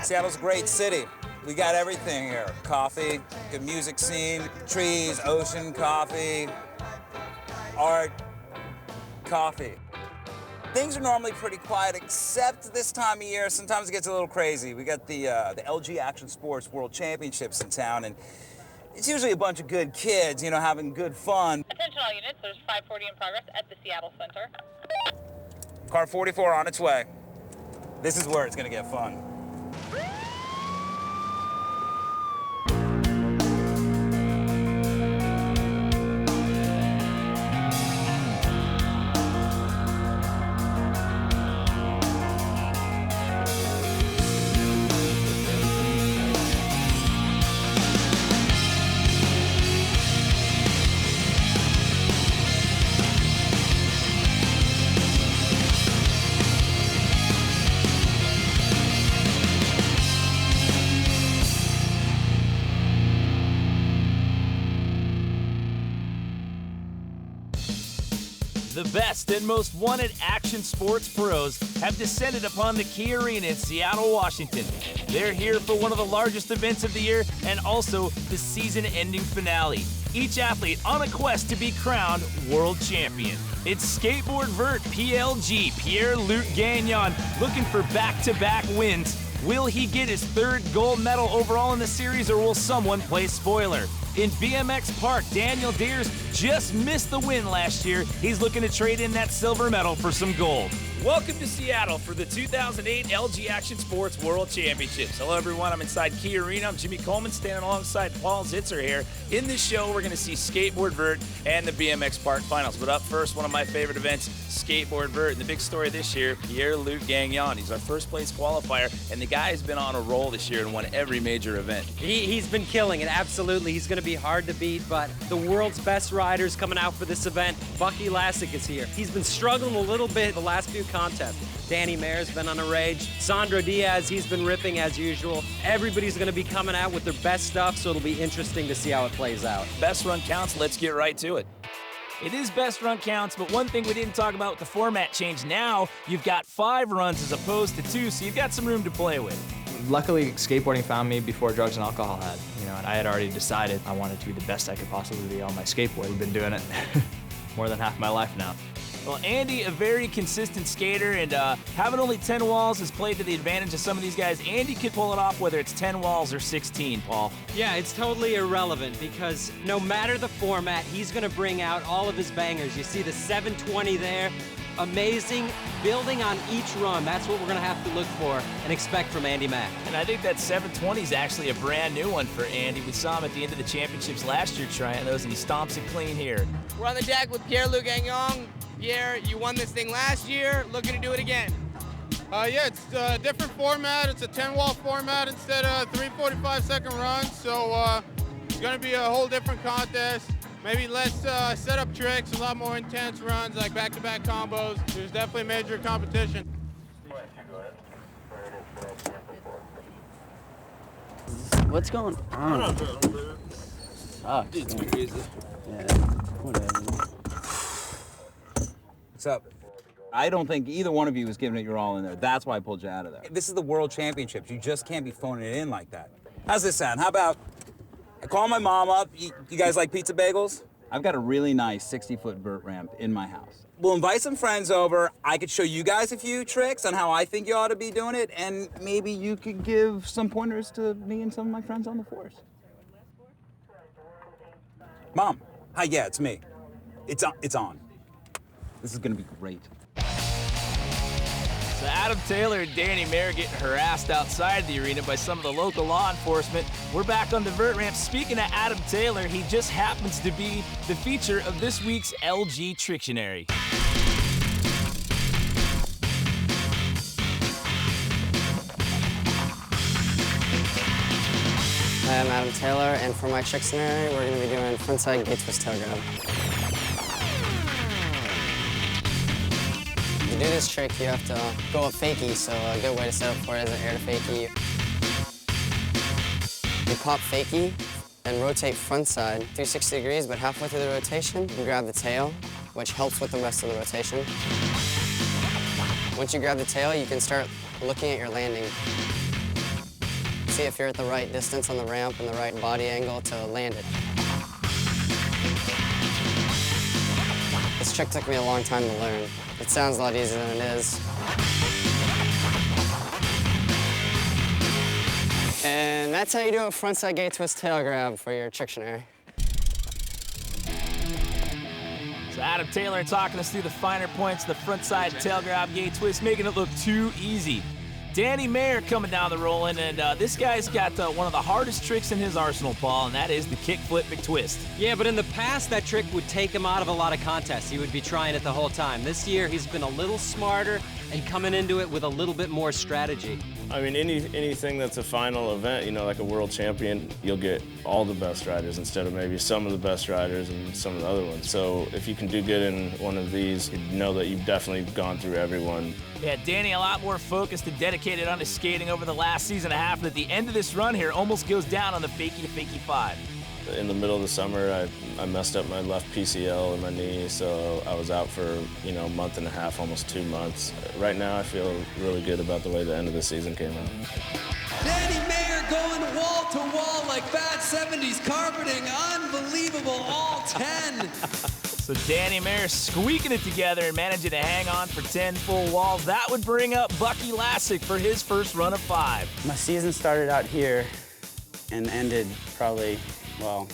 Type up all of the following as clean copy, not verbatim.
Seattle's a great city. We got everything here. Coffee, good music scene, trees, ocean, coffee, art, coffee. Things are normally pretty quiet, except this time of year. Sometimes it gets a little crazy. We got the LG Action Sports World Championships in town, and it's usually a bunch of good kids, you know, having good fun. Attention all units, there's 540 in progress at the Seattle Center. Car 44 on its way. This is where it's gonna get fun. The best and most wanted action sports pros have descended upon the Key Arena in Seattle, Washington. They're here for one of the largest events of the year and also the season-ending finale. Each athlete on a quest to be crowned world champion. It's Skateboard Vert PLG Pierre-Luc Gagnon looking for back-to-back wins. Will he get his third gold medal overall in the series, or will someone play spoiler? In BMX Park, Daniel Dhers just missed the win last year. He's looking to trade in that silver medal for some gold. Welcome to Seattle for the 2008 LG Action Sports World Championships. Hello everyone, I'm inside Key Arena. I'm Jimmy Coleman standing alongside Paul Zitzer here. In this show, we're gonna see Skateboard Vert and the BMX Park Finals. But up first, one of my favorite events, Skateboard Vert. And the big story this year, Pierre-Luc Gagnon. He's our first place qualifier, and the guy has been on a roll this year and won every major event. He's been killing it, absolutely. He's gonna be hard to beat, but the world's best riders coming out for this event. Bucky Lasek is here. He's been struggling a little bit the last few contests. Danny Mayer's been on a rage. Sandro Diaz, he's been ripping as usual. Everybody's gonna be coming out with their best stuff, so it'll be interesting to see how it plays out. Best run counts, let's get right to it. It is best run counts, but one thing we didn't talk about with the format change, now you've got 5 runs as opposed to 2, so you've got some room to play with. Luckily, skateboarding found me before drugs and alcohol had, and I had already decided I wanted to be the best I could possibly be on my skateboard. I've been doing it more than half my life now. Well, Andy, a very consistent skater, and having only 10 walls has played to the advantage of some of these guys. Andy could pull it off whether it's 10 walls or 16, Paul. Yeah, it's totally irrelevant because no matter the format, he's gonna bring out all of his bangers. You see the 720 there, amazing, building on each run. That's what we're gonna have to look for and expect from Andy Mack. And I think that 720 is actually a brand new one for Andy. We saw him at the end of the championships last year trying those, and he stomps it clean here. We're on the deck with Pierre-Luc Gagnon. Pierre, you won this thing last year, looking to do it again. Yeah, it's a different format. It's a 10-wall format instead of 3 45-second runs, so it's going to be a whole different contest. Maybe less setup tricks, a lot more intense runs, like back-to-back combos. There's definitely major competition. What's going on? Sucks. It's crazy. Yeah, whatever. What's up? I don't think either one of you was giving it your all in there. That's why I pulled you out of there. This is the World Championships. You just can't be phoning it in like that. How's this sound? How about I call my mom up? You guys like pizza bagels? I've got a really nice 60-foot vert ramp in my house. We'll invite some friends over. I could show you guys a few tricks on how I think you ought to be doing it, and maybe you could give some pointers to me and some of my friends on the force. Mom, hi, yeah, it's me. It's on. This is gonna be great. So Adam Taylor and Danny Mayer getting harassed outside the arena by some of the local law enforcement. We're back on the vert ramp. Speaking of Adam Taylor, he just happens to be the feature of this week's LG Trictionary. Hi, I'm Adam Tayller, and for my Trictionary, we're going to be doing frontside gate twist tail grab. To do this trick, you have to go up fakie, so a good way to set up for it is an air to fakie. You pop fakie, then rotate frontside 360 degrees, but halfway through the rotation, you grab the tail, which helps with the rest of the rotation. Once you grab the tail, you can start looking at your landing. see if you're at the right distance on the ramp and the right body angle to land it. This trick took me a long time to learn. It sounds a lot easier than it is. And that's how you do a frontside gate twist tail grab for your Trictionary. So Adam Taylor talking us through the finer points of the frontside tail grab gate twist, making it look too easy. Danny Mayer coming down the rolling, and this guy's got one of the hardest tricks in his arsenal, Paul, and that is the kickflip McTwist. Yeah, but in the past, that trick would take him out of a lot of contests. He would be trying it the whole time. This year, he's been a little smarter and coming into it with a little bit more strategy. I mean, anything that's a final event, you know, like a world champion, you'll get all the best riders instead of maybe some of the best riders and some of the other ones. So if you can do good in one of these, you know that you've definitely gone through everyone. Yeah, Danny a lot more focused and dedicated on his skating over the last season and a half, and at the end of this run here, almost goes down on the fakie to fakie 5. In the middle of the summer, I messed up my left PCL in my knee, so I was out for, you know, a month and a half, almost 2 months. Right now, I feel really good about the way the end of the season came out. Danny Mayer going wall to wall like bad 70s carpeting. Unbelievable, all 10. So Danny Mayer squeaking it together and managing to hang on for 10 full walls. That would bring up Bucky Lasek for his first run of 5. My season started out here and ended probably, well,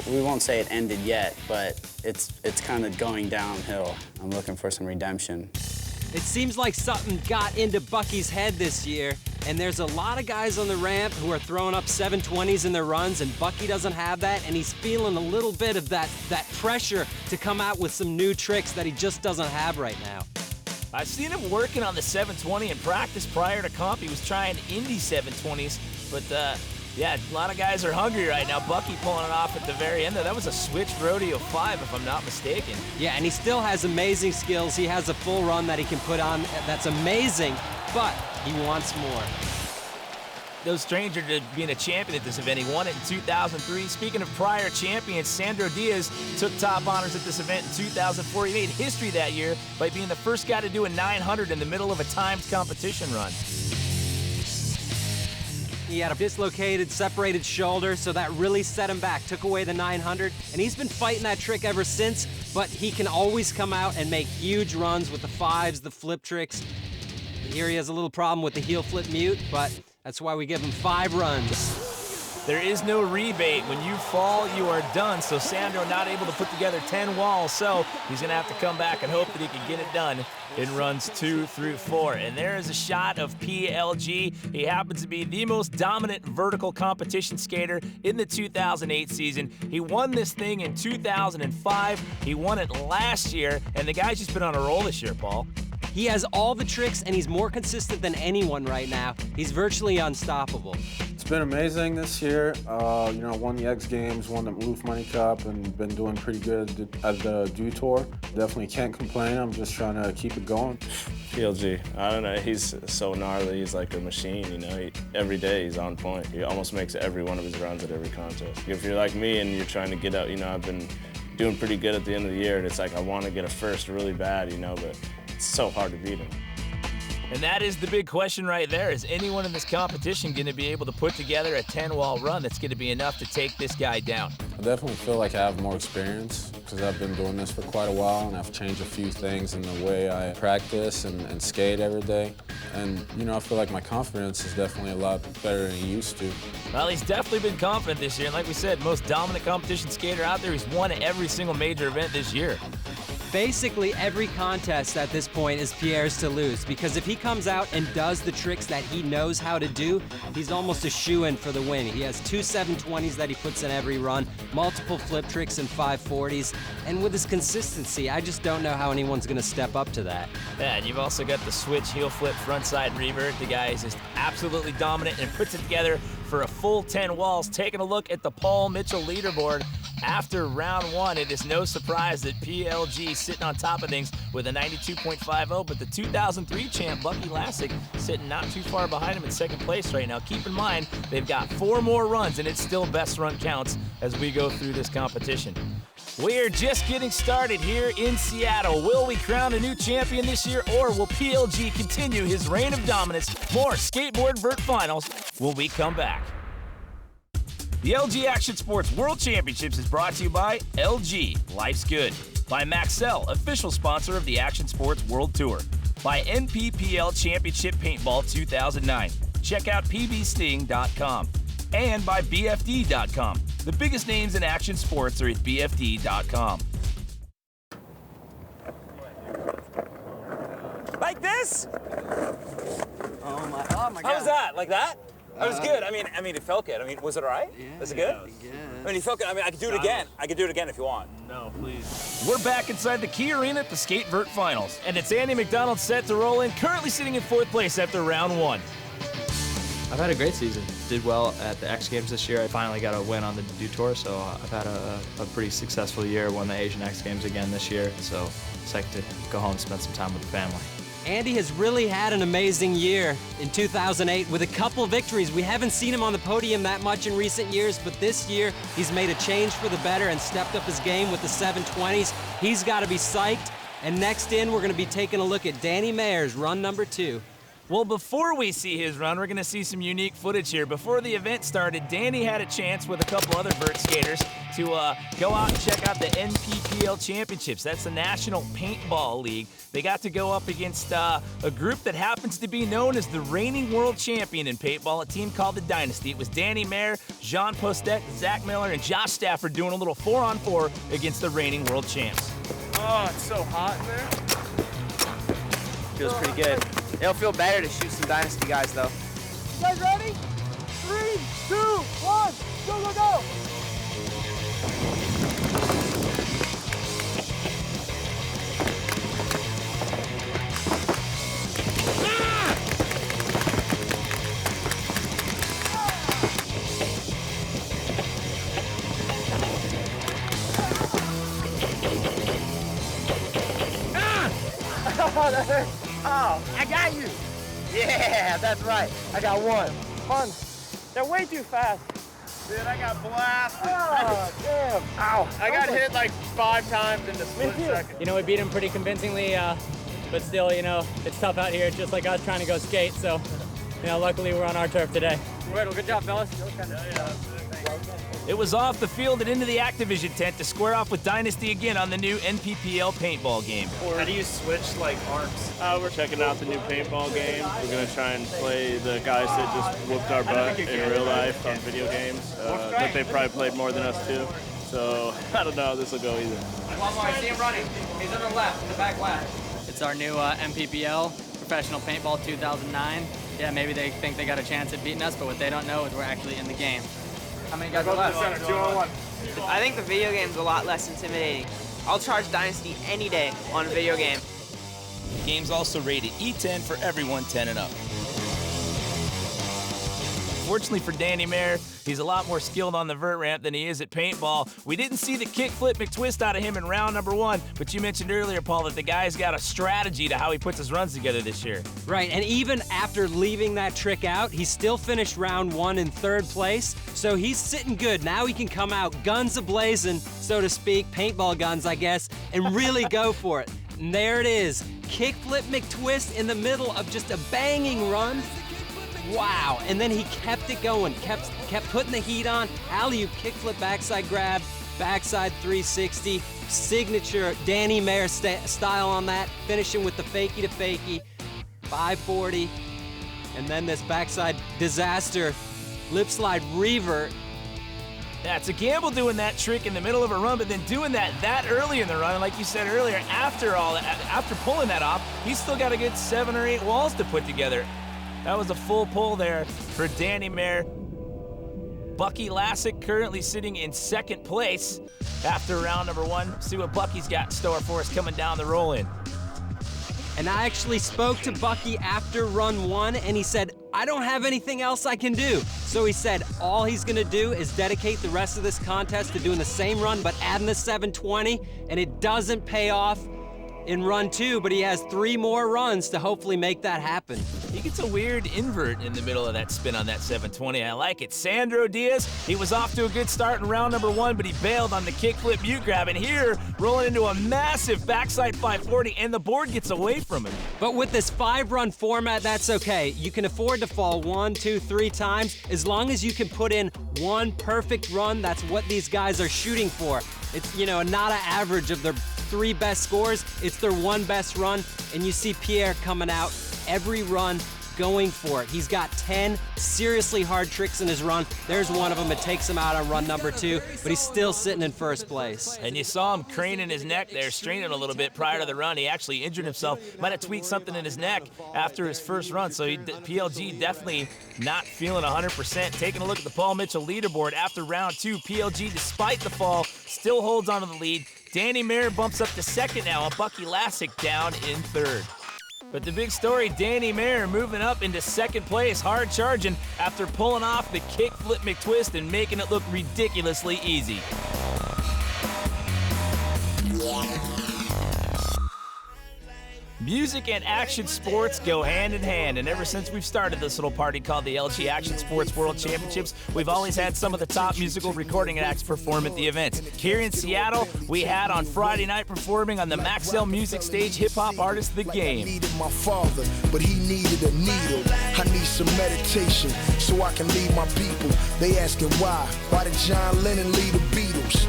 we won't say it ended yet, but it's kind of going downhill. I'm looking for some redemption. It seems like something got into Bucky's head this year, and there's a lot of guys on the ramp who are throwing up 720s in their runs, and Bucky doesn't have that, and he's feeling a little bit of that pressure to come out with some new tricks that he just doesn't have right now. I've seen him working on the 720 in practice prior to comp. He was trying Indy 720s, but yeah, a lot of guys are hungry right now. Bucky pulling it off at the very end there. That was a switch rodeo 5, if I'm not mistaken. Yeah, and he still has amazing skills. He has a full run that he can put on. That's amazing, but he wants more. No stranger to being a champion at this event. He won it in 2003. Speaking of prior champions, Sandro Diaz took top honors at this event in 2004. He made history that year by being the first guy to do a 900 in the middle of a timed competition run. He had a dislocated, separated shoulder, so that really set him back, took away the 900, and he's been fighting that trick ever since, but he can always come out and make huge runs with the 5s, the flip tricks. Here he has a little problem with the heel flip mute, but that's why we give him 5 runs. There is no rebate. When you fall, you are done. So Sandro not able to put together 10 walls, so he's going to have to come back and hope that he can get it done in runs 2 through 4. And there is a shot of PLG. He happens to be the most dominant vertical competition skater in the 2008 season. He won this thing in 2005. He won it last year, and the guy's just been on a roll this year, Paul. He has all the tricks, and he's more consistent than anyone right now. He's virtually unstoppable. It's been amazing this year. You know, won the X Games, won the Roof Money Cup, and been doing pretty good at the Dew Tour. Definitely can't complain. I'm just trying to keep it going. PLG, I don't know, he's so gnarly. He's like a machine, you know. Every day he's on point. He almost makes every one of his runs at every contest. If you're like me and you're trying to get out, you know, I've been doing pretty good at the end of the year, and it's like I want to get a first really bad, you know, but it's so hard to beat him. And that is the big question right there. Is anyone in this competition going to be able to put together a 10-wall run that's going to be enough to take this guy down? I definitely feel like I have more experience because I've been doing this for quite a while, and I've changed a few things in the way I practice and skate every day. And, you know, I feel like my confidence is definitely a lot better than it used to. Well, he's definitely been confident this year. And like we said, most dominant competition skater out there. He's won every single major event this year. Basically, every contest at this point is Pierre's to lose, because if he comes out and does the tricks that he knows how to do, he's almost a shoo-in for the win. He has 2 720s that he puts in every run, multiple flip tricks and 540s, and with his consistency, I just don't know how anyone's going to step up to that. Yeah, and you've also got the switch heel flip frontside revert. The guy is just absolutely dominant and puts it together for a full 10 walls. Taking a look at the Paul Mitchell leaderboard. After round 1, it is no surprise that PLG sitting on top of things with a 92.50, but the 2003 champ, Bucky Lasek, sitting not too far behind him in second place right now. Keep in mind, they've got 4 more runs, and it's still best run counts as we go through this competition. We're just getting started here in Seattle. Will we crown a new champion this year, or will PLG continue his reign of dominance? More Skateboard Vert Finals when we come back. The LG Action Sports World Championships is brought to you by LG, Life's Good. By Maxell, official sponsor of the Action Sports World Tour. By NPPL Championship Paintball 2009. Check out pbsting.com. And by BFD.com. The biggest names in action sports are at BFD.com. Like this? Oh my God. How was that? Like that? That was good. I mean, it felt good. I mean, was it all right? Yeah. Was it good? Yeah. I mean, you felt good. I mean, I could do it again. I could do it again if you want. No, please. We're back inside the Key Arena at the Skate Vert Finals, and it's Andy McDonald set to roll in, currently sitting in 4th place after round 1. I've had a great season. Did well at the X Games this year. I finally got a win on the Dew Tour, so I've had a pretty successful year. Won the Asian X Games again this year, so excited to go home and spend some time with the family. Andy has really had an amazing year in 2008 with a couple victories. We haven't seen him on the podium that much in recent years, but this year he's made a change for the better and stepped up his game with the 720s. He's got to be psyched. And next in, we're going to be taking a look at Danny Mayer's run number 2. Well, before we see his run, we're going to see some unique footage here. Before the event started, Danny had a chance with a couple other vert skaters to go out and check out the NPPL Championships. That's the National Paintball League. They got to go up against a group that happens to be known as the reigning world champion in paintball, a team called the Dynasty. It was Danny Mayer, Jean Postet, Zach Miller, and Josh Stafford doing a little 4-on-4 against the reigning world champs. Oh, it's so hot in there. Feels pretty good. It'll feel better to shoot some Dynasty guys, though. You guys ready? 3, 2, 1, go, go, go! Oh, that hurt. Oh, I got you. Yeah, that's right. I got one. Fun. They're way too fast. Dude, I got blasted. Oh, damn. Ow. I got hit like 5 times in the split second. You know, we beat him pretty convincingly, but still, you know, it's tough out here. It's just like us trying to go skate, so, you know, luckily we're on our turf today. Well, good job, fellas. It was off the field and into the Activision tent to square off with Dynasty again on the new NPPL paintball game. How do you switch, like, arms? We're checking out the new paintball game. We're going to try and play the guys that just whooped our butt in real life on video games. But they probably played more than us, too. So, I don't know how this will go either. One more, I see him running. He's on the left, in the back left. It's our new MPPL, Professional Paintball 2009. Yeah, maybe they think they got a chance at beating us, but what they don't know is we're actually in the game. How many guys are left? 2-on-1. I think the video game's a lot less intimidating. I'll charge Dynasty any day on a video game. The game's also rated E10 for everyone 10 and up. Fortunately for Danny Mayer, he's a lot more skilled on the vert ramp than he is at paintball. We didn't see the kickflip McTwist out of him in round number 1, but you mentioned earlier, Paul, that the guy's got a strategy to how he puts his runs together this year. Right, and even after leaving that trick out, he still finished round 1 in 3rd place, so he's sitting good. Now he can come out guns a-blazing, so to speak, paintball guns, I guess, and really go for it. And there it is, kickflip McTwist in the middle of just a banging run. Wow, and then he kept it going, kept putting the heat on, alley-oop, kickflip, backside grab, backside 360, signature Danny Mayer style on that, finishing with the fakie to fakie, 540, and then this backside disaster, lip slide revert. Yeah, it's a gamble doing that trick in the middle of a run, but then doing that early in the run, and like you said earlier, after pulling that off, he's still got a good 7 or 8 walls to put together. That was a full pull there for Danny Mayer. Bucky Lasek currently sitting in 2nd place after round number 1. See what Bucky's got in store for us coming down the roll-in. And I actually spoke to Bucky after run 1, and he said, I don't have anything else I can do. So he said all he's gonna do is dedicate the rest of this contest to doing the same run, but adding the 720, and it doesn't pay off in run 2, but he has 3 more runs to hopefully make that happen. He gets a weird invert in the middle of that spin on that 720. I like it. Sandro Diaz, he was off to a good start in round number 1, but he bailed on the kickflip mute grab. And here, rolling into a massive backside 540, and the board gets away from him. But with this 5-run format, that's okay. You can afford to fall 1, 2, 3 times. As long as you can put in one perfect run, that's what these guys are shooting for. It's, you know, not an average of their 3 best scores. It's their 1 best run. And you see Pierre coming out every run going for it. He's got 10 seriously hard tricks in his run. There's one of them. It takes him out on run number 2, but he's still sitting in first place. And you saw him craning his neck there, straining a little bit prior to the run. He actually injured himself. Might have tweaked something in his neck after his first run. So PLG definitely not feeling 100%. Taking a look at the Paul Mitchell leaderboard after round 2, PLG, despite the fall, still holds on to the lead. Danny Mayer bumps up to second now, and Bucky Lasek down in third. But the big story, Danny Mayer moving up into second place, hard charging after pulling off the kickflip McTwist and making it look ridiculously easy. Music and action sports go hand in hand, and ever since we've started this little party called the LG Action Sports World Championships, we've always had some of the top musical recording acts perform at the events. Here in Seattle, we had on Friday night performing on the Maxell Music Stage hip-hop artist The Game. Needed my father, but he needed a needle. I need some meditation so I can lead my people. They asking why did John Lennon lead the Beatles?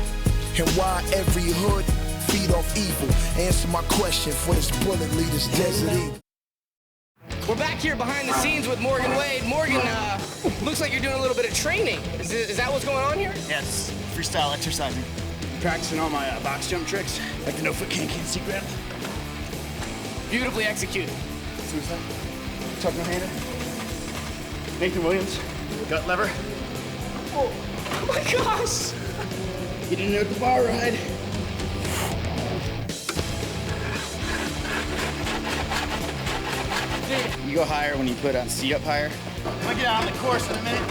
And why every hood feed off evil? Answer my question for this bullet leader's desert eagle. We're back here behind the scenes with Morgan Wade. Morgan, looks like you're doing a little bit of training. Is that what's going on here? Yes, freestyle exercising. Practicing all my box jump tricks, like the no-foot can't seat grab. Beautifully executed. Suicide. Tuck my hand in. Nathan Williams, gut lever. Oh my gosh! Get in there with the bar ride. You go higher when you put on seat up higher. I'm gonna get out on the course in a minute.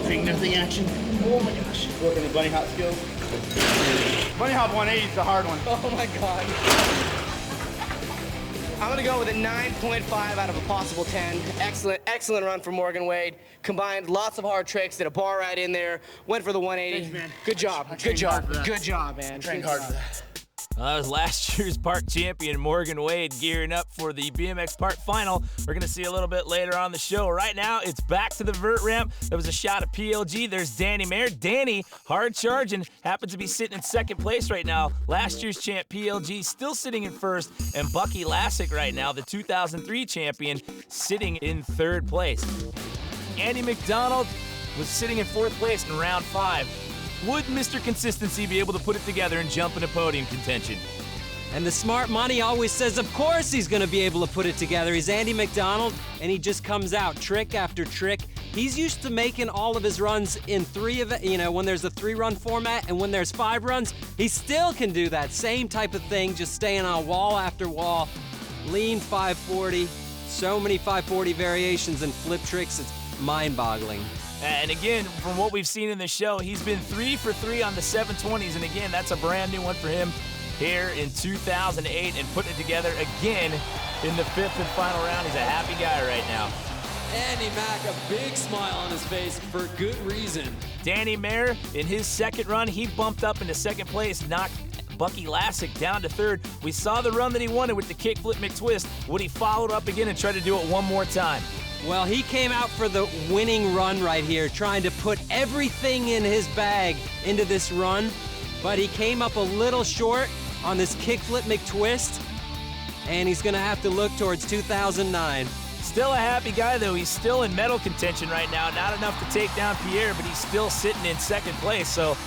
Big nothing action. Oh my gosh. Working the bunny hop skills. Bunny hop 180 is the hard one. Oh my god. I'm gonna go with a 9.5 out of a possible 10. Excellent run for Morgan Wade. Combined lots of hard tricks, did a bar ride in there, went for the 180. Thanks, man. Good job, good job, man. Trained hard for that. That was last year's park champion Morgan Wade gearing up for the BMX Park final. We're going to see a little bit later on the show. Right now, it's back to the vert ramp. There was a shot of PLG. There's Danny Mayer. Danny, hard charging, happens to be sitting in second place right now. Last year's champ PLG still sitting in first, and Bucky Lasek right now, the 2003 champion, sitting in third place. Andy MacDonald was sitting in fourth place in round 5. Would Mr. Consistency be able to put it together and jump into podium contention? And the smart money always says, of course he's going to be able to put it together. He's Andy MacDonald, and he just comes out trick after trick. He's used to making all of his runs in when there's a 3-run format and when there's 5 runs, he still can do that same type of thing, just staying on wall after wall. Lean 540, so many 540 variations and flip tricks, it's mind-boggling. And again, from what we've seen in the show, he's been 3 for 3 on the 720s. And again, that's a brand new one for him here in 2008 and putting it together again in the 5th and final round. He's a happy guy right now. Andy Mac, a big smile on his face for good reason. Danny Mayer, in his second run, he bumped up into second place, knocked Bucky Lasek down to third. We saw the run that he wanted with the kickflip McTwist. Would he follow it up again and try to do it one more time? Well, he came out for the winning run right here, trying to put everything in his bag into this run, but he came up a little short on this kickflip McTwist, and he's gonna have to look towards 2009. Still a happy guy, though. He's still in medal contention right now. Not enough to take down Pierre, but he's still sitting in second place, so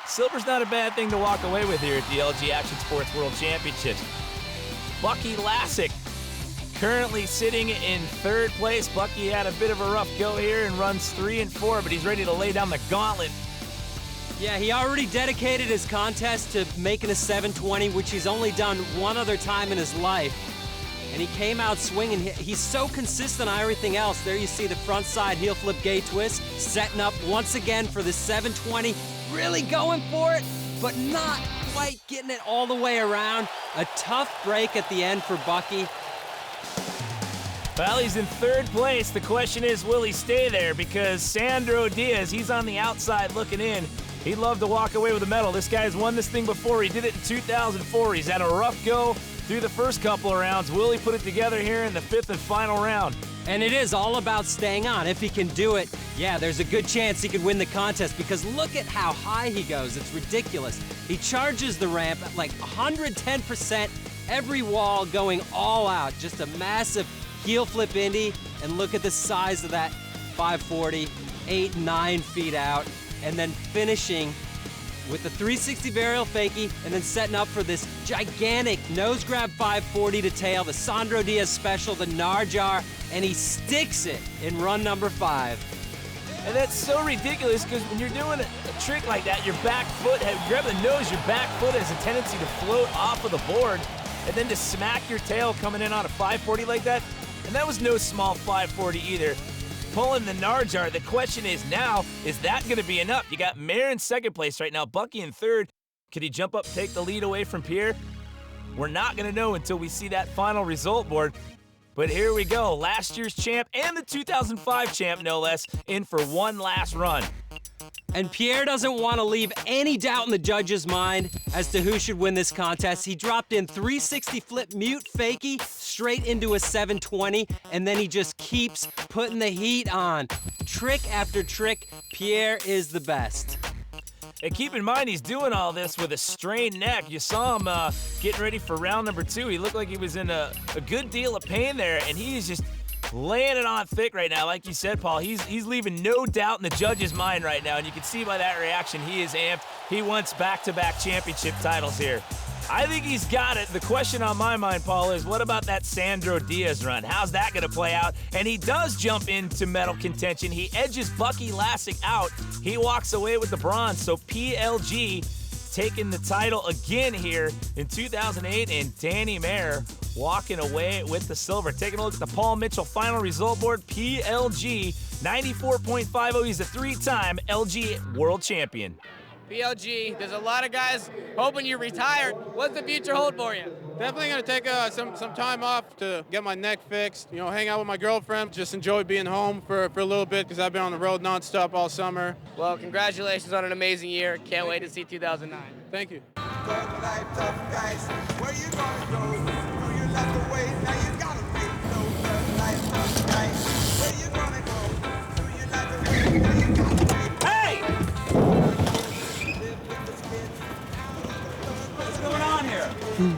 silver's not a bad thing to walk away with here at the LG Action Sports World Championships. Bucky Lasek currently sitting in third place. Bucky had a bit of a rough go here and runs 3 and 4, but he's ready to lay down the gauntlet. Yeah, he already dedicated his contest to making a 720, which he's only done one other time in his life. And he came out swinging. He's so consistent on everything else. There you see the front side heel flip gay twist, setting up once again for the 720, really going for it, but not quite getting it all the way around. A tough break at the end for Bucky. Well, he's in third place. The question is, will he stay there? Because Sandro Diaz, he's on the outside looking in. He'd love to walk away with a medal. This guy's won this thing before. He did it in 2004. He's had a rough go through the first couple of rounds. Will he put it together here in the 5th and final round? And it is all about staying on. If he can do it, yeah, there's a good chance he could win the contest because look at how high he goes. It's ridiculous. He charges the ramp at like 110%, every wall going all out. Just a massive heel flip Indy, and look at the size of that 540, 8, 9 feet out, and then finishing with the 360 varial fakie, and then setting up for this gigantic nose grab 540 to tail, the Sandro Diaz special, the Narjar, and he sticks it in run number 5. And that's so ridiculous because when you're doing a trick like that, your back foot, grab the nose, your back foot has a tendency to float off of the board, and then to smack your tail coming in on a 540 like that. And that was no small 540 either. Pulling the Narjar, the question is now, is that going to be enough? You got Mayer in second place right now, Bucky in third. Could he jump up, take the lead away from Pierre? We're not going to know until we see that final result board. But here we go, last year's champ and the 2005 champ, no less, in for one last run. And Pierre doesn't want to leave any doubt in the judge's mind as to who should win this contest. He dropped in 360 flip mute fakie straight into a 720, and then he just keeps putting the heat on. Trick after trick, Pierre is the best. And keep in mind, he's doing all this with a strained neck. You saw him getting ready for round number 2. He looked like he was in a good deal of pain there, and he's just laying it on thick right now. Like you said, Paul, he's leaving no doubt in the judge's mind right now, and you can see by that reaction he is amped. He wants back-to-back championship titles here. I think he's got it. The question on my mind, Paul, is what about that Sandro Diaz run? How's that going to play out? And he does jump into medal contention. He edges Bucky Lasek out. He walks away with the bronze. So PLG taking the title again here in 2008, and Danny Mayer walking away with the silver. Taking a look at the Paul Mitchell final result board. PLG 94.50. He's a 3-time LG world champion. PLG, there's a lot of guys hoping you retired. What's the future hold for you? Definitely going to take some time off to get my neck fixed, you know, hang out with my girlfriend, just enjoy being home for a little bit because I've been on the road nonstop all summer. Well, congratulations on an amazing year. Can't wait to see 2009. Thank you. Hey! What's going on here?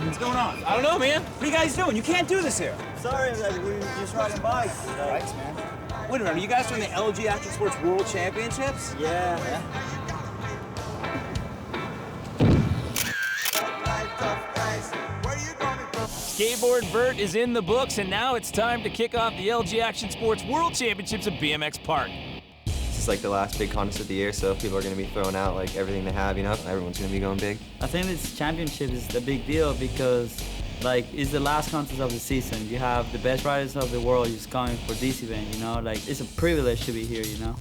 What's going on? I don't know, man. What are you guys doing? You can't do this here. Sorry, we were just riding bikes. Bikes, man. Wait a minute, are you guys from the LG Action Sports World Championships? Yeah. Skateboard Vert is in the books, and now it's time to kick off the LG Action Sports World Championships at BMX Park. It's like the last big contest of the year, so people are going to be throwing out like everything they have, you know? Everyone's going to be going big. I think this championship is a big deal because like it's the last contest of the season. You have the best riders of the world just coming for this event, you know? Like it's a privilege to be here, you know?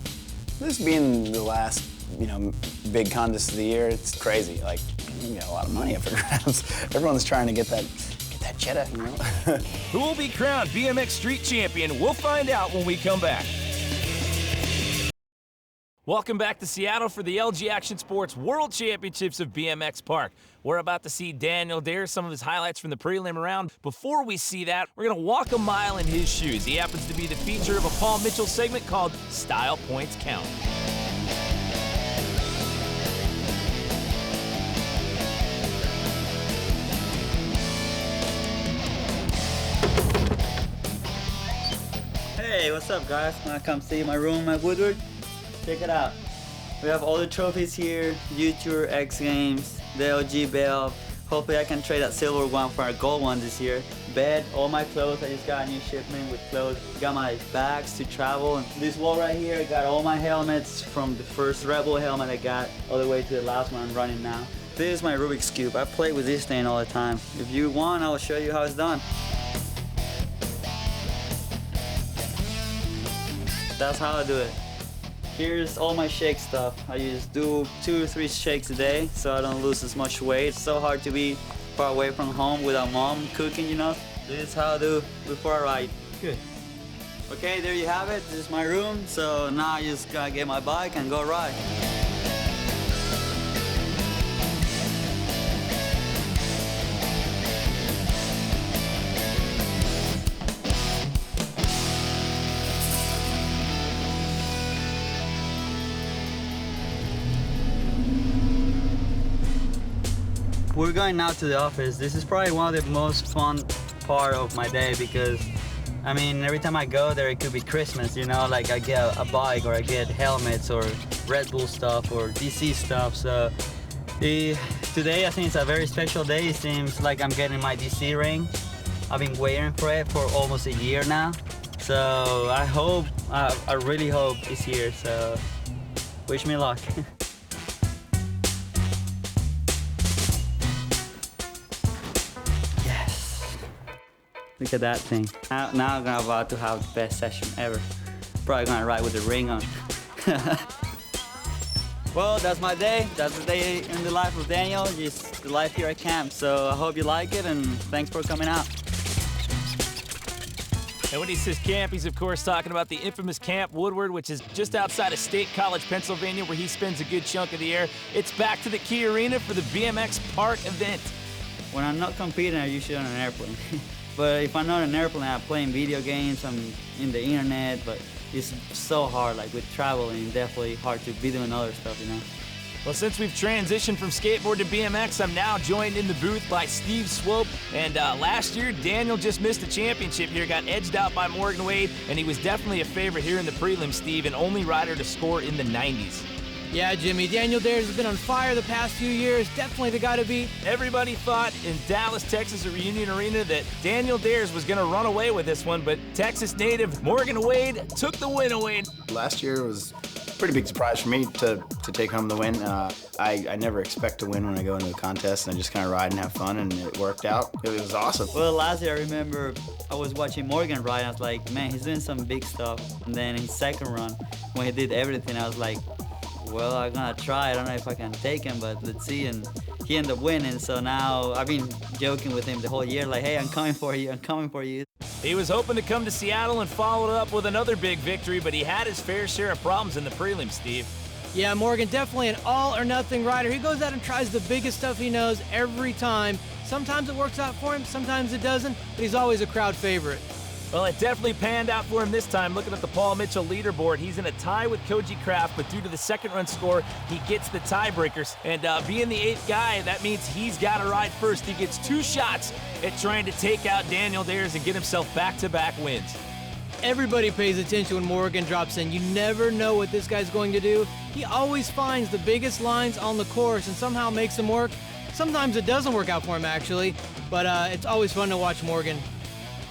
This being the last, you know, big contest of the year, it's crazy. Like, you got a lot of money up for grabs. Everyone's trying to get that cheddar, you know? Who will be crowned BMX Street Champion? We'll find out when we come back. Welcome back to Seattle for the LG Action Sports World Championships of BMX Park. We're about to see Daniel Dhers, some of his highlights from the prelim round. Before we see that, we're going to walk a mile in his shoes. He happens to be the feature of a Paul Mitchell segment called Style Points Count. Hey, what's up, guys? Wanna come see my room at Woodward? Check it out. We have all the trophies here, U-Tour, X Games, the LG belt. Hopefully I can trade that silver one for a gold one this year. Bed, all my clothes. I just got a new shipment with clothes. Got my bags to travel. And this wall right here, I got all my helmets from the first Rebel helmet I got all the way to the last one I'm running now. This is my Rubik's Cube. I play with this thing all the time. If you want, I'll show you how it's done. That's how I do it. Here's all my shake stuff. I just do 2 or 3 shakes a day so I don't lose as much weight. It's so hard to be far away from home without mom cooking, you know? This is how I do before I ride. Good. Okay, there you have it. This is my room. So now I just gotta get my bike and go ride. We're going now to the office. This is probably one of the most fun part of my day because, I mean, every time I go there, it could be Christmas, you know, like I get a bike or I get helmets or Red Bull stuff or DC stuff. So today I think it's a very special day. It seems like I'm getting my DC ring. I've been waiting for it for almost a year now. So I really hope it's here. So wish me luck. Look at that thing. Now I'm about to have the best session ever. Probably gonna ride with the ring on. Well, that's my day. That's the day in the life of Daniel. Just the life here at camp. So I hope you like it and thanks for coming out. And when he says camp, he's of course talking about the infamous Camp Woodward, which is just outside of State College, Pennsylvania, where he spends a good chunk of the year. It's back to the Key Arena for the BMX Park event. When I'm not competing, I'm usually on an airplane. But if I'm not on an airplane, I'm playing video games, I'm in the internet, but it's so hard, like with traveling, definitely hard to be doing other stuff, you know? Well, since we've transitioned from skateboard to BMX, I'm now joined in the booth by Steve Swope. And last year, Daniel just missed a championship here, got edged out by Morgan Wade, and he was definitely a favorite here in the prelim, Steve, and only rider to score in the 90s. Yeah, Jimmy, Daniel Dhers has been on fire the past few years. Definitely the guy to beat. Everybody thought in Dallas, Texas at Reunion Arena that Daniel Dhers was going to run away with this one, but Texas native Morgan Wade took the win away. Last year was a pretty big surprise for me to take home the win. I never expect to win when I go into a contest, and I just kind of ride and have fun, and it worked out. It was awesome. Well, last year I remember I was watching Morgan ride, and I was like, man, he's doing some big stuff. And then in his second run, when he did everything, I was like, well, I'm gonna try. I don't know if I can take him, but let's see. And he ended up winning, so now I've been joking with him the whole year, like, hey, I'm coming for you, I'm coming for you. He was hoping to come to Seattle and follow it up with another big victory, but he had his fair share of problems in the prelims, Steve. Yeah, Morgan, definitely an all-or-nothing rider. He goes out and tries the biggest stuff he knows every time. Sometimes it works out for him, sometimes it doesn't, but he's always a crowd favorite. Well, it definitely panned out for him this time. Looking at the Paul Mitchell leaderboard, he's in a tie with Koji Kraft, but due to the second run score, he gets the tiebreakers. And being the 8th guy, that means he's got to ride first. He gets 2 shots at trying to take out Daniel Dhers and get himself back-to-back wins. Everybody pays attention when Morgan drops in. You never know what this guy's going to do. He always finds the biggest lines on the course and somehow makes them work. Sometimes it doesn't work out for him, actually, but it's always fun to watch Morgan.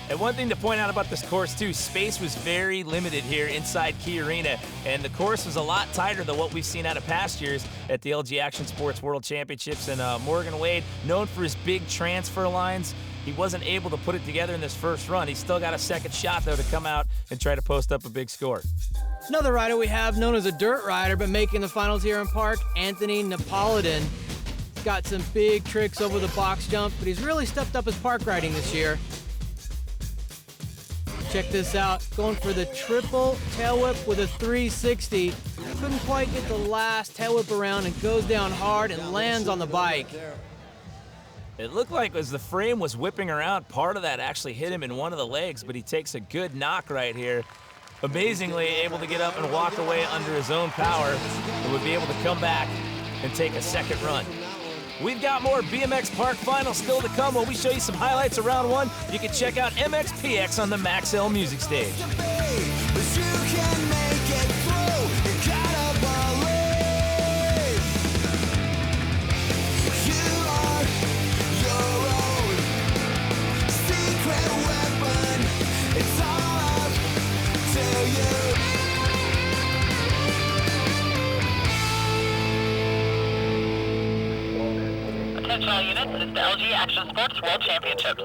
And one thing to point out about this course, too, space was very limited here inside Key Arena, and the course was a lot tighter than what we've seen out of past years at the LG Action Sports World Championships. And Morgan Wade, known for his big transfer lines, he wasn't able to put it together in this first run. He's still got a second shot, though, to come out and try to post up a big score. Another rider we have, known as a dirt rider, but making the finals here in Park, Anthony Napolitan. He's got some big tricks over the box jump, but he's really stepped up his park riding this year. Check this out, going for the triple tail whip with a 360. Couldn't quite get the last tail whip around and goes down hard and lands on the bike. It looked like as the frame was whipping around, part of that actually hit him in one of the legs, but he takes a good knock right here. Amazingly able to get up and walk away under his own power and would be able to come back and take a second run. We've got more BMX Park finals still to come. When we show you some highlights of round 1, you can check out MXPX on the Maxell Music Stage. Attention all units, this is the LG Action Sports World Championships.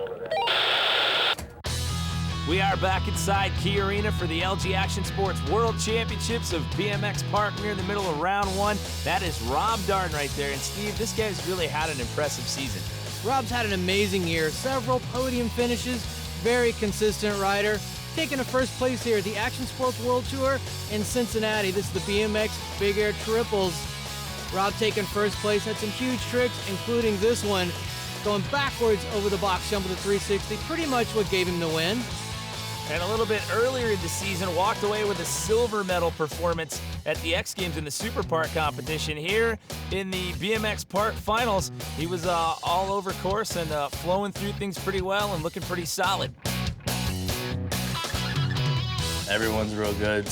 We are back inside Key Arena for the LG Action Sports World Championships of BMX Park. We're in the middle of round 1. That is Rob Darden right there. And Steve, this guy's really had an impressive season. Rob's had an amazing year. Several podium finishes, very consistent rider. taking a first place here at the Action Sports World Tour in Cincinnati. This is the BMX Big Air Triples. Rob taking first place, had some huge tricks, including this one, going backwards over the box jump with a 360, pretty much what gave him the win. And a little bit earlier in the season, walked away with a silver medal performance at the X Games in the Super Park competition. Here in the BMX Park finals, he was all over course and flowing through things pretty well and looking pretty solid. Everyone's real good,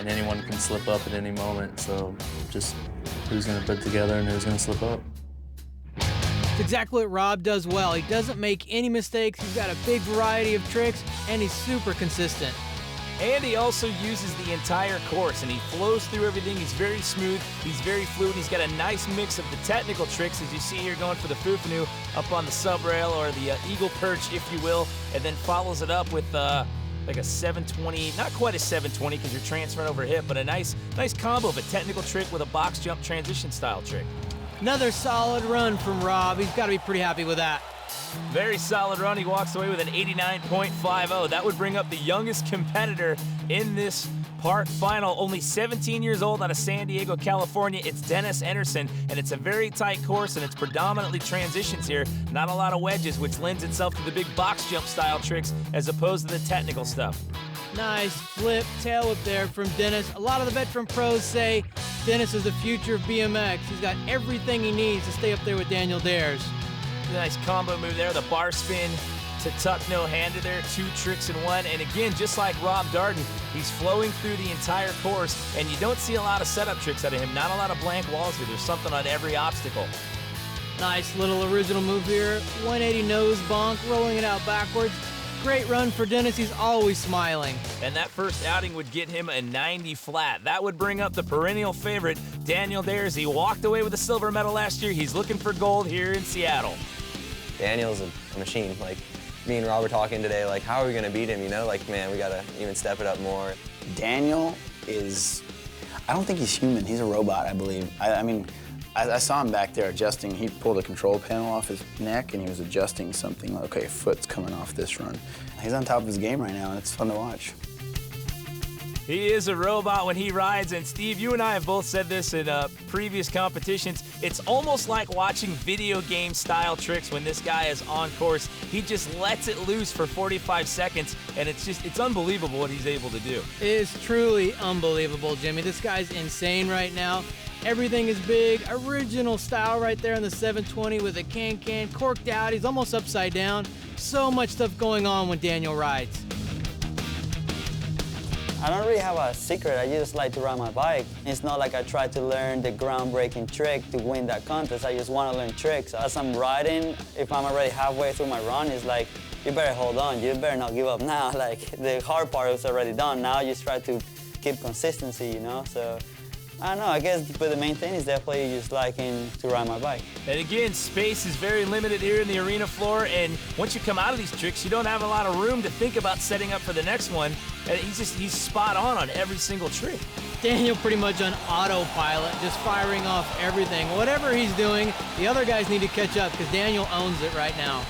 and anyone can slip up at any moment, so just who's going to put together and who's going to slip up. It's exactly what Rob does well. He doesn't make any mistakes. He's got a big variety of tricks, and he's super consistent. And he also uses the entire course, and he flows through everything. He's very smooth, he's very fluid. He's got a nice mix of the technical tricks, as you see here, going for the foo-foo up on the sub-rail, or the eagle perch, if you will, and then follows it up with like a 720, not quite a 720 because you're transferring over hip, but a nice combo of a technical trick with a box jump transition style trick. Another solid run from Rob. He's got to be pretty happy with that. Very solid run. He walks away with an 89.50. That would bring up the youngest competitor in this park final, only 17 years old, out of San Diego, California. It's Dennis Anderson, and it's a very tight course, and it's predominantly transitions here. Not a lot of wedges, which lends itself to the big box jump style tricks as opposed to the technical stuff. Nice flip, tail whip there from Dennis. A lot of the veteran pros say Dennis is the future of BMX. He's got everything he needs to stay up there with Daniel Dhers. Nice combo move there, the bar spin to tuck no-hander there, 2 tricks in 1. And again, just like Rob Darden, he's flowing through the entire course, and you don't see a lot of setup tricks out of him. Not a lot of blank walls here. There's something on every obstacle. Nice little original move here. 180 nose bonk, rolling it out backwards. Great run for Dennis. He's always smiling. And that first outing would get him a 90 flat. That would bring up the perennial favorite, Daniel Dhers. He walked away with a silver medal last year. He's looking for gold here in Seattle. Daniel's a machine. Like, me and Rob were talking today, like, how are we going to beat him, you know? Like, man, we got to even step it up more. Daniel is, I don't think he's human. He's a robot, I believe. I mean, I saw him back there adjusting. He pulled a control panel off his neck, and he was adjusting something. Like, okay, foot's coming off this run. He's on top of his game right now, and it's fun to watch. He is a robot when he rides, and Steve, you and I have both said this in previous competitions. It's almost like watching video game style tricks when this guy is on course. He just lets it loose for 45 seconds, and it's unbelievable what he's able to do. It is truly unbelievable, Jimmy. This guy's insane right now. Everything is big, original style right there on the 720 with a can corked out. He's almost upside down. So much stuff going on when Daniel rides. I don't really have a secret. I just like to ride my bike. It's not like I try to learn the groundbreaking trick to win that contest. I just want to learn tricks. As I'm riding, if I'm already halfway through my run, it's like, you better hold on. You better not give up now. Like, the hard part is already done. Now you just try to keep consistency, you know? So, I don't know, I guess, but the main thing is definitely just liking to ride my bike. And again, space is very limited here in the arena floor, and once you come out of these tricks, you don't have a lot of room to think about setting up for the next one. And he's spot on every single trick. Daniel pretty much on autopilot, just firing off everything. Whatever he's doing, the other guys need to catch up because Daniel owns it right now.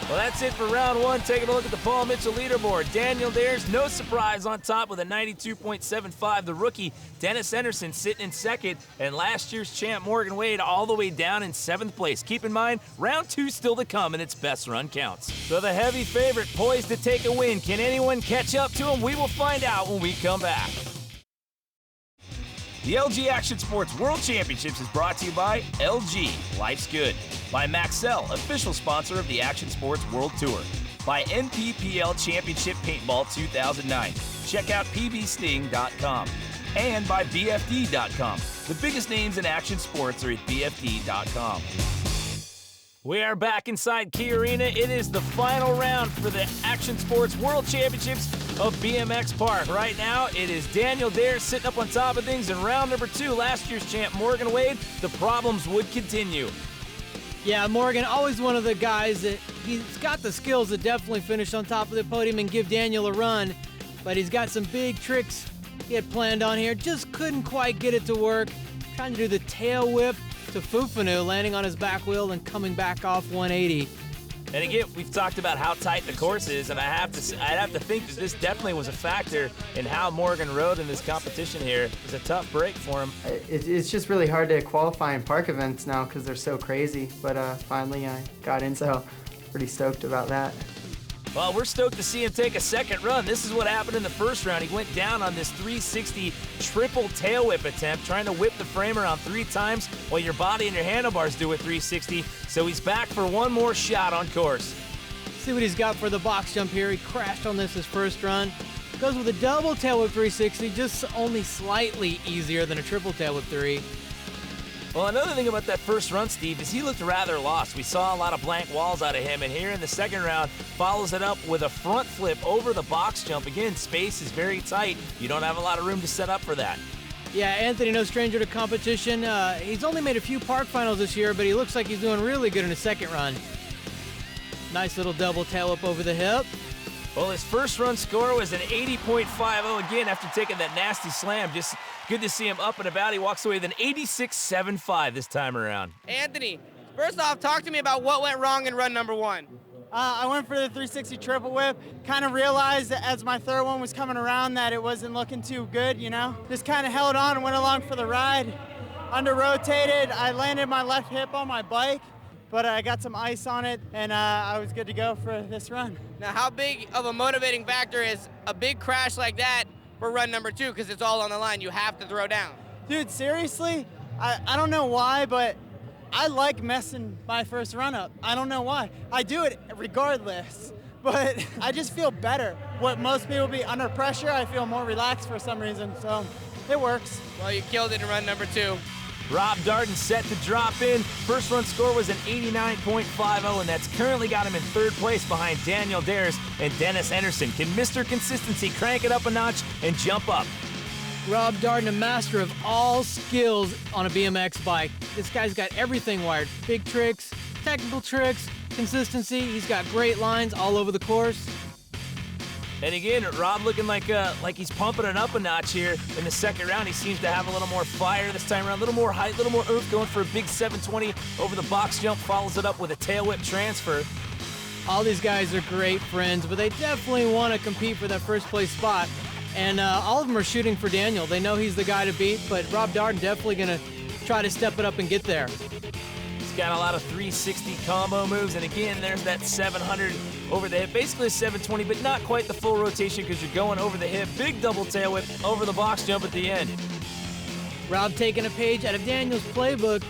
Well, that's it for round 1. Taking a look at the Paul Mitchell leaderboard. Daniel Dhers, no surprise, on top with a 92.75. The rookie, Dennis Anderson, sitting in second. And last year's champ, Morgan Wade, all the way down in 7th place. Keep in mind, round 2 still to come, and its best run counts. So the heavy favorite poised to take a win. Can anyone catch up to him? We will find out when we come back. The LG Action Sports World Championships is brought to you by LG, Life's Good. By Maxell, official sponsor of the Action Sports World Tour. By NPPL Championship Paintball 2009. Check out pbsting.com. And by BFD.com. The biggest names in action sports are at BFD.com. We are back inside Key Arena. It is the final round for the Action Sports World Championships of BMX Park. Right now, it is Daniel Dhers sitting up on top of things in round number 2. Last year's champ, Morgan Wade. The problems would continue. Yeah, Morgan, always one of the guys that he's got the skills to definitely finish on top of the podium and give Daniel a run, but he's got some big tricks he had planned on here. Just couldn't quite get it to work. Trying to do the tail whip to Fufanu, landing on his back wheel and coming back off 180. And again, we've talked about how tight the course is, and I'd have to think that this definitely was a factor in how Morgan rode in this competition here. It was a tough break for him. It's just really hard to qualify in park events now because they're so crazy, but finally I got in, so pretty stoked about that. Well, we're stoked to see him take a second run. This is what happened in the first round. He went down on this 360 triple tail whip attempt, trying to whip the frame around 3 times while your body and your handlebars do a 360. So he's back for one more shot on course. See what he's got for the box jump here. He crashed on this his first run. Goes with a double tail whip 360, just only slightly easier than a triple tail whip 3. Well, another thing about that first run, Steve, is he looked rather lost. We saw a lot of blank walls out of him, and here in the second round, follows it up with a front flip over the box jump. Again, space is very tight. You don't have a lot of room to set up for that. Yeah, Anthony, no stranger to competition. He's only made a few park finals this year, but he looks like he's doing really good in his second run. Nice little double tail whip over the hip. Well, his first run score was an 80.50 again after taking that nasty slam. Just good to see him up and about. He walks away with an 86.75 this time around. Anthony, first off, talk to me about what went wrong in run number 1. I went for the 360 triple whip. Kind of realized that as my third one was coming around that it wasn't looking too good, you know? Just kind of held on and went along for the ride. Under-rotated, I landed my left hip on my bike, but I got some ice on it, and I was good to go for this run. Now, how big of a motivating factor is a big crash like that for run number 2, because it's all on the line? You have to throw down. Dude, seriously, I don't know why, but I like messing my first run up. I don't know why. I do it regardless, but I just feel better. What most people be under pressure, I feel more relaxed for some reason, so it works. Well, you killed it in run number 2. Rob Darden set to drop in. First run score was an 89.50, and that's currently got him in third place behind Daniel Dhers and Dennis Anderson. Can Mr. Consistency crank it up a notch and jump up? Rob Darden, a master of all skills on a BMX bike. This guy's got everything wired. Big tricks, technical tricks, consistency. He's got great lines all over the course. And again, Rob looking like he's pumping it up a notch here in the second round. He seems to have a little more fire this time around, a little more height, a little more oomph, going for a big 720 over the box jump, follows it up with a tail whip transfer. All these guys are great friends, but they definitely want to compete for that first place spot. And all of them are shooting for Daniel. They know he's the guy to beat, but Rob Darden definitely going to try to step it up and get there. He's got a lot of 360 combo moves, and again, there's that 700 over the hip, basically a 720, but not quite the full rotation because you're going over the hip. Big double tail whip over the box jump at the end. Rob taking a page out of Daniel's playbook,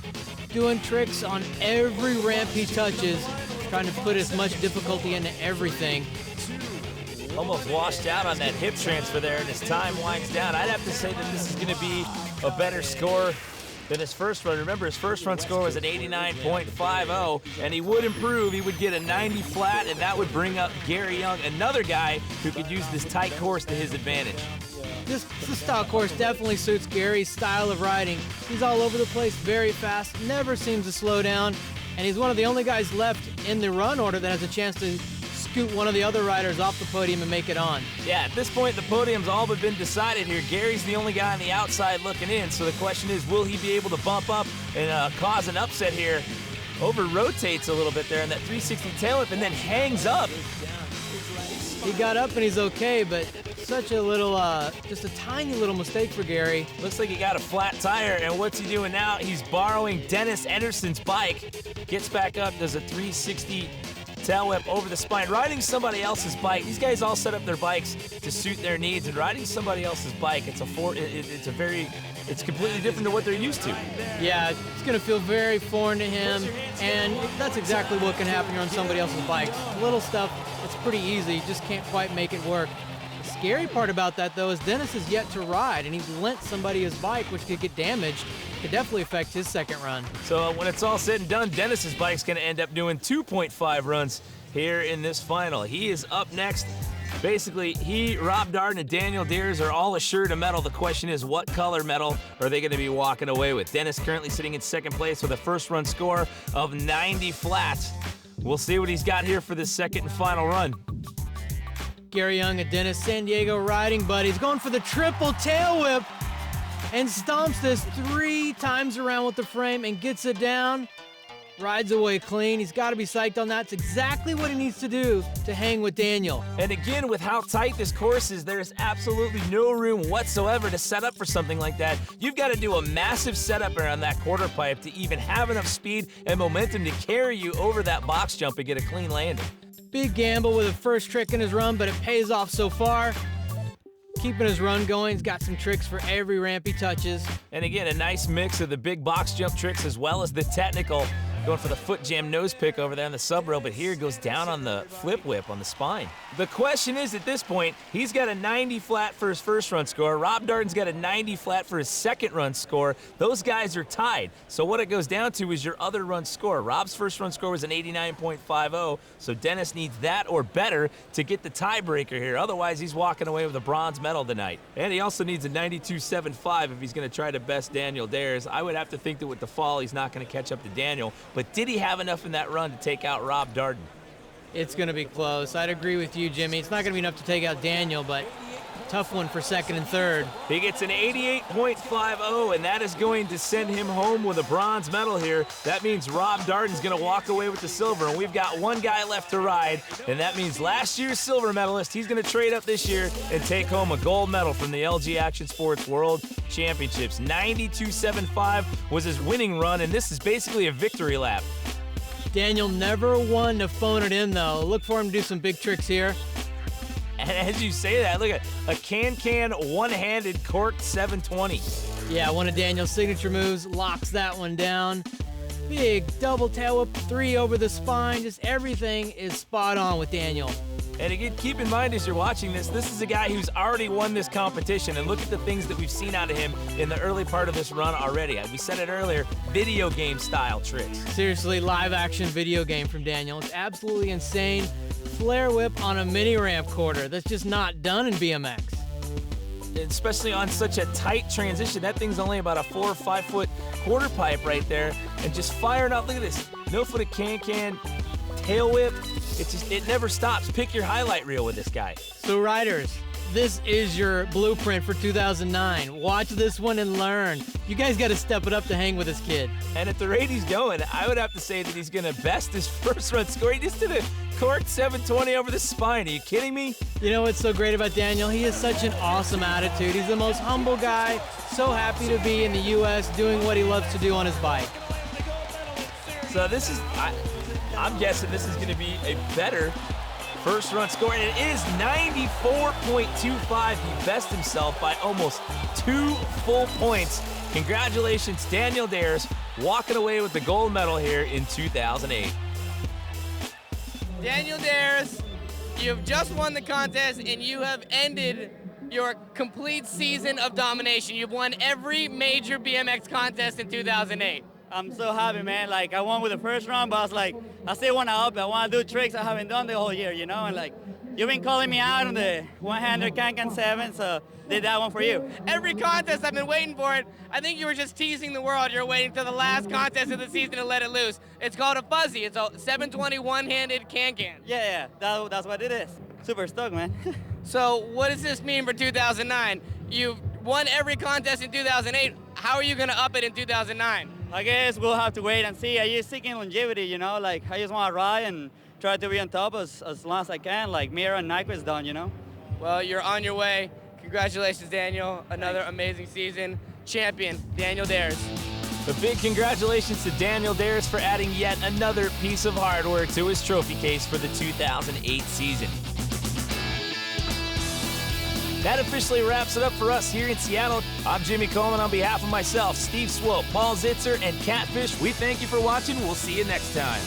doing tricks on every ramp he touches, trying to put as much difficulty into everything. Almost washed out on that hip transfer there, and as time winds down, I'd have to say that this is going to be a better score than his first run. Remember, his first run score was an 89.50, and he would improve. He would get a 90 flat, and that would bring up Gary Young, another guy who could use this tight course to his advantage. This style course definitely suits Gary's style of riding. He's all over the place, very fast, never seems to slow down, and he's one of the only guys left in the run order that has a chance to scoot one of the other riders off the podium and make it on. Yeah, at this point, the podium's all but been decided here. Gary's the only guy on the outside looking in, so the question is, will he be able to bump up and cause an upset here? Over-rotates a little bit there in that 360 tail whip and then hangs up. He got up and he's okay, but such a little, just a tiny little mistake for Gary. Looks like he got a flat tire, and what's he doing now? He's borrowing Dennis Anderson's bike. Gets back up, does a 360 tail whip over the spine, riding somebody else's bike. These guys all set up their bikes to suit their needs, and riding somebody else's bike, it's completely different to what they're used to. Yeah, it's gonna feel very foreign to him, and that's exactly what can happen. You're on somebody else's bike. Little stuff, it's pretty easy, you just can't quite make it work. The scary part about that, though, is Dennis is yet to ride, and he's lent somebody his bike, which could get damaged. Could definitely affect his second run. So when it's all said and done, Dennis's bike's going to end up doing 2.5 runs here in this final. He is up next. Basically, he, Rob Darden, and Daniel Dhers are all assured a medal. The question is, what color medal are they going to be walking away with? Dennis currently sitting in second place with a first run score of 90 flat. We'll see what he's got here for this second and final run. Gary Young and Dennis San Diego riding buddies going for the triple tail whip and stomps this 3 times around with the frame and gets it down. Rides away clean. He's got to be psyched on that. It's exactly what he needs to do to hang with Daniel. And again, with how tight this course is, there is absolutely no room whatsoever to set up for something like that. You've got to do a massive setup around that quarter pipe to even have enough speed and momentum to carry you over that box jump and get a clean landing. Big gamble with a first trick in his run, but it pays off so far. Keeping his run going, he's got some tricks for every ramp he touches. And again, a nice mix of the big box jump tricks as well as the technical. Going for the foot jam nose pick over there on the sub rail, but here he goes down on the flip whip on the spine. The question is, at this point, he's got a 90 flat for his first run score. Rob Darden's got a 90 flat for his second run score. Those guys are tied. So what it goes down to is your other run score. Rob's first run score was an 89.50, so Dennis needs that or better to get the tiebreaker here. Otherwise, he's walking away with a bronze medal tonight. And he also needs a 92.75 if he's going to try to best Daniel Dhers. I would have to think that with the fall, he's not going to catch up to Daniel. But did he have enough in that run to take out Rob Darden? It's going to be close. I'd agree with you, Jimmy. It's not going to be enough to take out Daniel, but tough one for second and third. He gets an 88.50, and that is going to send him home with a bronze medal here. That means Rob Darden's going to walk away with the silver, and we've got one guy left to ride, and that means last year's silver medalist, he's going to trade up this year and take home a gold medal from the LG Action Sports World Championships. 92.75 was his winning run, and this is basically a victory lap. Daniel never won to phone it in, though. Look for him to do some big tricks here. And as you say that, look at a can-can one-handed corked 720. Yeah, one of Daniel's signature moves, locks that one down. Big double tail whip, 3 over the spine. Just everything is spot on with Daniel. And again, keep in mind as you're watching this is a guy who's already won this competition, and look at the things that we've seen out of him in the early part of this run already. We said it earlier, video game style tricks. Seriously, live action video game from Daniel. It's absolutely insane. Flare whip on a mini ramp quarter. That's just not done in BMX. Especially on such a tight transition. That thing's only about a 4 or 5 foot quarter pipe right there, and just firing out. Look at this, no foot of can-can, tail whip. It never stops. Pick your highlight reel with this guy. So riders, this is your blueprint for 2009. Watch this one and learn. You guys got to step it up to hang with this kid. And at the rate he's going, I would have to say that he's going to best his first run score. He just did a corked 720 over the spine. Are you kidding me? You know what's so great about Daniel? He has such an awesome attitude. He's the most humble guy. So happy to be in the U.S. doing what he loves to do on his bike. So this is, I'm guessing this is going to be a better first run score, and it is 94.25. He best himself by almost 2 full points. Congratulations, Daniel Dhers, walking away with the gold medal here in 2008. Daniel Dhers, you've just won the contest and you have ended your complete season of domination. You've won every major BMX contest in 2008. I'm so happy, man. Like, I won with the first round, but I was like, I still want to up. I want to do tricks I haven't done the whole year, you know? And like, you've been calling me out on the 100 Can-Can 7, so did that one for you. Every contest, I've been waiting for it. I think you were just teasing the world. You're waiting till the last contest of the season to let it loose. It's called a fuzzy. It's a 720 one-handed can-can. Yeah, that's what it is. Super stoked, man. So what does this mean for 2009? You've won every contest in 2008. How are you going to up it in 2009? I guess we'll have to wait and see. I'm just seeking longevity, you know? Like, I just want to ride and try to be on top as long as I can, like Mira and Nyquist's done, you know? Well, you're on your way. Congratulations, Daniel. Another amazing season. Champion, Daniel Dhers. A big congratulations to Daniel Dhers for adding yet another piece of hard work to his trophy case for the 2008 season. That officially wraps it up for us here in Seattle. I'm Jimmy Coleman on behalf of myself, Steve Swope, Paul Zitzer, and Catfish. We thank you for watching. We'll see you next time.